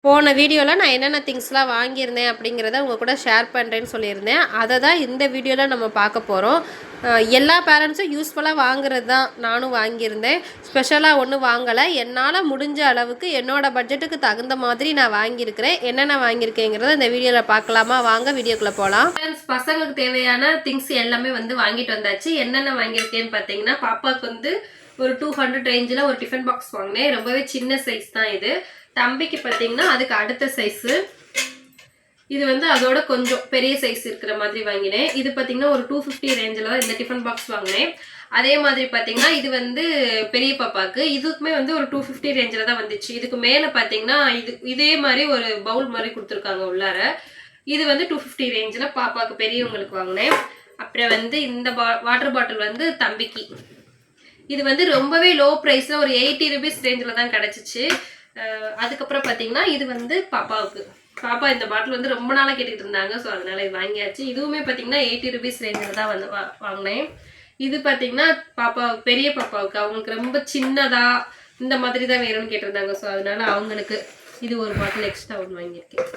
போன வீடியோவில் நான் என்னென்ன திங்ஸ்லாம் வாங்கியிருந்தேன் அப்படிங்கிறத உங்கள் கூட ஷேர் பண்ணுறேன்னு சொல்லியிருந்தேன். அதை தான் இந்த வீடியோவில் நம்ம பார்க்க போகிறோம். எல்லா பேரண்ட்ஸும் யூஸ்ஃபுல்லாக வாங்குறது தான் நானும் வாங்கியிருந்தேன். ஸ்பெஷலாக ஒன்றும் வாங்கலை. என்னால் முடிஞ்ச அளவுக்கு என்னோடய பட்ஜெட்டுக்கு தகுந்த மாதிரி நான் வாங்கியிருக்கிறேன். என்னென்ன வாங்கியிருக்கேங்கிறத இந்த வீடியோவில் பார்க்கலாமா? வாங்க வீடியோக்குள்ளே போகலாம். பசங்களுக்கு தேவையான திங்ஸ் எல்லாமே வாங்கிட்டு வந்தாச்சு. என்னென்ன வாங்கியிருக்கேன்னு பார்த்தீங்கன்னா, பாப்பாவுக்கு ஒரு 200 ரேஞ்சில் ஒரு டிஃபன் பாக்ஸ் வாங்கினேன். ரொம்பவே சின்ன சைஸ் தான் இது. தம்பிக்கு பார்த்தீங்கன்னா அதுக்கு அடுத்த சைஸு இது அதோட கொஞ்சம் பெரிய சைஸ் இருக்கிற மாதிரி வாங்கினேன். இது பார்த்தீங்கன்னா ஒரு 250 ரேஞ்சில் தான் இந்த டிஃபன் பாக்ஸ் வாங்கினேன். அதே மாதிரி பார்த்தீங்கன்னா இது பெரிய பாப்பாவுக்கு இதுக்குமே ஒரு 250 ரேஞ்சில் தான் வந்துச்சு. இதுக்கு மேலே பார்த்தீங்கன்னா இதே மாதிரி ஒரு பவுல் மாதிரி கொடுத்துருக்காங்க உள்ளார. இது 250 ரேஞ்சில் பாப்பாவுக்கு பெரியவங்களுக்கு வாங்கினேன். அப்புறம் இந்த வாட்டர் பாட்டில் தம்பிக்கு இது ரொம்பவே லோ ப்ரைஸில் ஒரு 80 ருபீஸ் ரேஞ்சில் தான் கிடச்சிச்சு. அதுக்கப்புறம் பார்த்தீங்கன்னா இது பாப்பாவுக்கு இந்த பாட்டில் ரொம்ப நாளாக கேட்டுக்கிட்டு இருந்தாங்க. ஸோ அதனால இது வாங்கியாச்சு. இதுவுமே பார்த்தீங்கன்னா 80 ருபீஸ் ரேஞ்சில் தான் வாங்கினேன். இது பார்த்தீங்கன்னா பெரிய பாப்பாவுக்கு அவங்களுக்கு ரொம்ப சின்னதாக இந்த மாதிரி தான் வேணும்னு கேட்டிருந்தாங்க. ஸோ அதனால அவங்களுக்கு இது ஒரு பாட்டில் எக்ஸ்ட்ரா ஒன்று வாங்கியிருக்கேன்.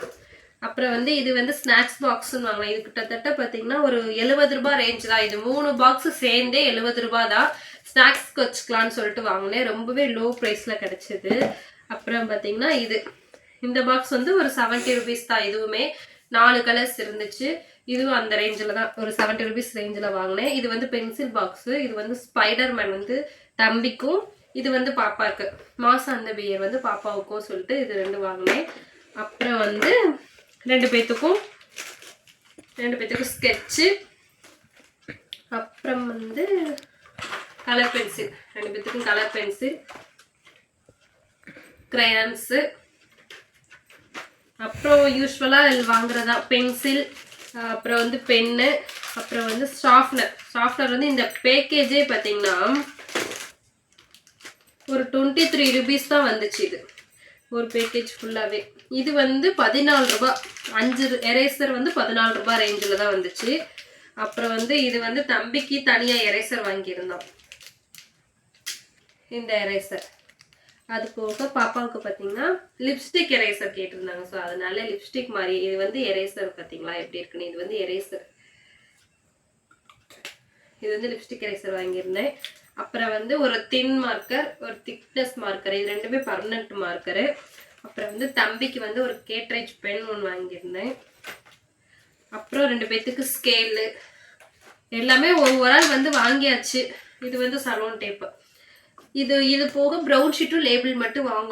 அப்புறம் இது ஸ்நாக்ஸ் பாக்ஸ்ன்னு வாங்கினேன். இது கிட்டத்தட்ட பார்த்தீங்கன்னா ஒரு 70 ரூபாய் ரேஞ்ச் தான். இது 3 பாக்ஸு சேர்ந்தே 70 ரூபாய் தான். ஸ்நாக்ஸ்க்கு வச்சுக்கலான்னு சொல்லிட்டு வாங்கினேன். ரொம்பவே லோ ப்ரைஸில் கிடச்சிது. அப்புறம் பார்த்தீங்கன்னா இந்த பாக்ஸ் ஒரு 70 ருபீஸ் தான். இதுவுமே 4 கலர்ஸ் இருந்துச்சு. இதுவும் அந்த ரேஞ்சில் தான் ஒரு 70 ருபீஸ் ரேஞ்சில் வாங்கினேன். இது பென்சில் பாக்ஸு. இது ஸ்பைடர்மேன் தம்பிக்கும் இது பாப்பாவுக்கு மாசம் அந்த பியர் பாப்பாவுக்கும் சொல்லிட்டு இது 2 வாங்கினேன். அப்புறம் 2 பேத்துக்கும் ஸ்கெட்சு. அப்புறம் கலர் பென்சில் 2 பேத்துக்கும் கலர் பென்சில், கிரையான்ஸு. அப்புறம் யூஸ்வலாக வாங்குறதா பென்சில், அப்புறம் பென்னு, அப்புறம் ஷார்ப்னர் இந்த பேக்கேஜே பார்த்தீங்கன்னா ஒரு 23 ருபீஸ் தான் வந்துச்சு. இது ஒரு பேக்கேஜ் ஃபுல்லாகவே. இது 14 ரூபா. 5 எரேசர் 14 ரூபாய் ரேஞ்சில் தான் வந்துச்சு. அப்புறம் இது தம்பிக்கு தனியாக எரேசர் வாங்கியிருந்தோம். இந்த எரேசர் அது போக பாப்பாவுக்கு பார்த்தீங்கன்னா லிப்ஸ்டிக் எரேசர் கேட்டிருந்தாங்க. ஸோ அதனால லிப்ஸ்டிக் மாதிரி இது எரேசர் பார்த்தீங்களா எப்படி இருக்குன்னு. இது எரேசர். இது லிப்ஸ்டிக் எரேசர் வாங்கியிருந்தேன். அப்புறம் ஒரு தின் மார்க்கர், ஒரு திக்னஸ் மார்க்கர். இது ரெண்டுமே பர்மனன்ட் மார்க்கரு. அப்புறம் தம்பிக்கு ஒரு கேட்ரேஜ் பென் ஒன்று வாங்கியிருந்தேன். அப்புறம் 2 பேத்துக்கு ஸ்கேலு. எல்லாமே ஒவ்வொரு ஆள் வாங்கியாச்சு. இது சலோன் டேப்பு. இது போக ப்ரௌன் ஷீட்டும் லேபிள் மட்டும் வாங்க.